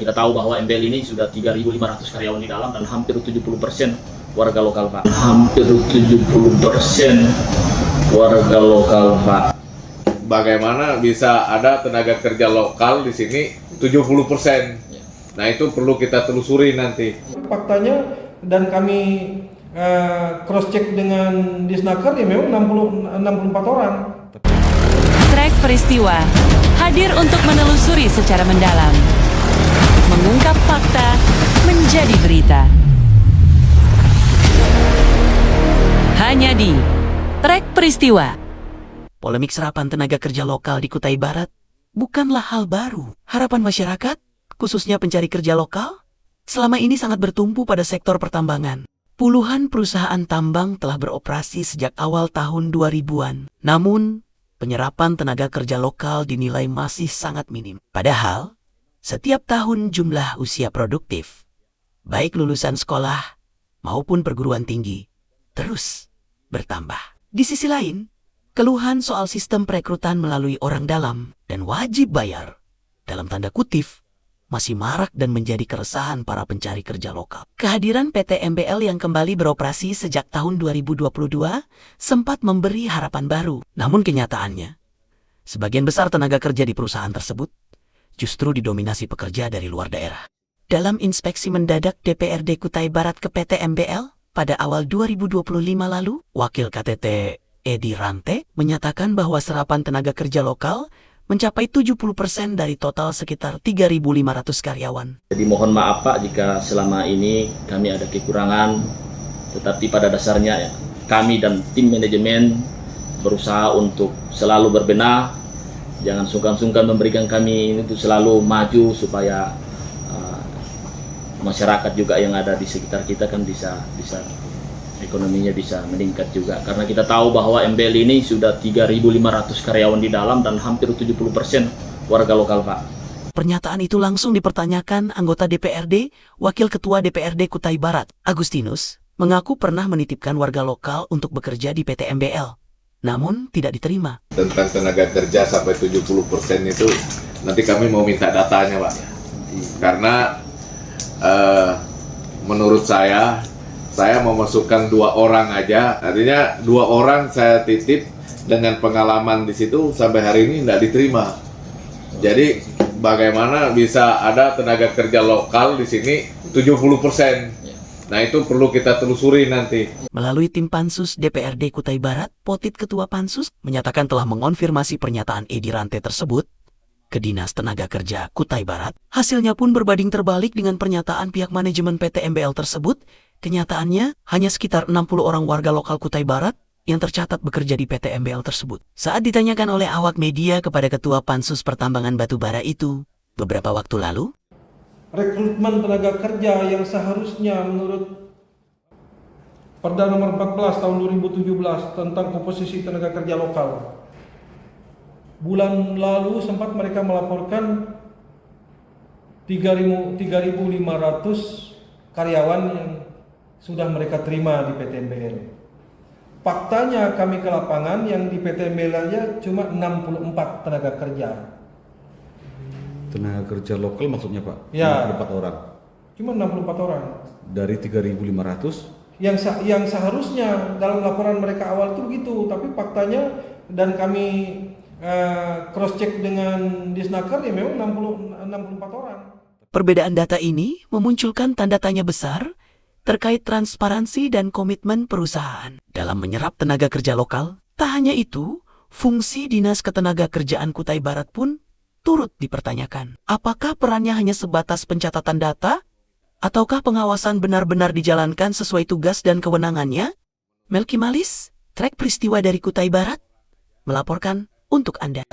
kita tahu bahwa MBL ini sudah 3.500 karyawan di dalam dan hampir 70% warga lokal, Pak. Hampir 70% warga lokal, Pak. Bagaimana bisa ada tenaga kerja lokal di sini 70%? Nah, itu perlu kita telusuri nanti. Faktanya dan kami cross check dengan Disnaker ya memang 64 orang. Trek Peristiwa hadir untuk menelusuri secara mendalam, mengungkap fakta menjadi berita. Hanya di Trek Peristiwa. Polemik serapan tenaga kerja lokal di Kutai Barat bukanlah hal baru. Harapan masyarakat, khususnya pencari kerja lokal, selama ini sangat bertumpu pada sektor pertambangan. Puluhan perusahaan tambang telah beroperasi sejak awal tahun 2000-an. Namun, penyerapan tenaga kerja lokal dinilai masih sangat minim. Padahal, setiap tahun jumlah usia produktif, baik lulusan sekolah maupun perguruan tinggi, terus bertambah. Di sisi lain, keluhan soal sistem perekrutan melalui orang dalam dan wajib bayar, dalam tanda kutip, masih marak dan menjadi keresahan para pencari kerja lokal. Kehadiran PT MBL yang kembali beroperasi sejak tahun 2022 sempat memberi harapan baru. Namun kenyataannya, sebagian besar tenaga kerja di perusahaan tersebut justru didominasi pekerja dari luar daerah. Dalam inspeksi mendadak DPRD Kutai Barat ke PT MBL pada awal 2025 lalu, Wakil KTT Edi Rante menyatakan bahwa serapan tenaga kerja lokal mencapai 70% dari total sekitar 3.500 karyawan. Jadi mohon maaf Pak jika selama ini kami ada kekurangan, tetapi pada dasarnya kami dan tim manajemen berusaha untuk selalu berbenah, jangan sungkan-sungkan memberikan kami untuk selalu maju supaya masyarakat juga yang ada di sekitar kita kan bisa ekonominya bisa meningkat juga, karena kita tahu bahwa MBL ini sudah 3.500 karyawan di dalam dan hampir 70% warga lokal, Pak. Pernyataan itu langsung dipertanyakan anggota DPRD, Wakil Ketua DPRD Kutai Barat, Agustinus, mengaku pernah menitipkan warga lokal untuk bekerja di PT MBL, namun tidak diterima. Tentang tenaga kerja sampai 70% itu, nanti kami mau minta datanya, Pak. Karena menurut saya mau masukkan 2 orang aja, artinya 2 orang saya titip dengan pengalaman di situ sampai hari ini tidak diterima. Jadi bagaimana bisa ada tenaga kerja lokal di sini 70%? Nah, itu perlu kita telusuri nanti. Melalui tim Pansus DPRD Kutai Barat, Potit Ketua Pansus menyatakan telah mengonfirmasi pernyataan Edi Rante tersebut ke Dinas Tenaga Kerja Kutai Barat. Hasilnya pun berbanding terbalik dengan pernyataan pihak manajemen PT MBL tersebut. Kenyataannya, hanya sekitar 60 orang warga lokal Kutai Barat yang tercatat bekerja di PT MBL tersebut. Saat ditanyakan oleh awak media kepada Ketua Pansus Pertambangan Batubara itu, beberapa waktu lalu, rekrutmen tenaga kerja yang seharusnya menurut Perda nomor 14 tahun 2017 tentang komposisi tenaga kerja lokal, bulan lalu sempat mereka melaporkan 3.500 karyawan yang sudah mereka terima di PT MBL. Faktanya kami ke lapangan yang di PT MBL aja cuma 64 tenaga kerja. Tenaga kerja lokal maksudnya Pak? Ya. 64 orang? Cuma 64 orang. Dari 3.500? Yang seharusnya dalam laporan mereka awal itu begitu, tapi faktanya dan kami cross check dengan Disnaker ya memang 64 orang. Perbedaan data ini memunculkan tanda tanya besar terkait transparansi dan komitmen perusahaan dalam menyerap tenaga kerja lokal. Tak hanya itu, fungsi Dinas Ketenagakerjaan Kutai Barat pun turut dipertanyakan. Apakah perannya hanya sebatas pencatatan data? Ataukah pengawasan benar-benar dijalankan sesuai tugas dan kewenangannya? Melki Malis, Trek Peristiwa dari Kutai Barat, melaporkan untuk Anda.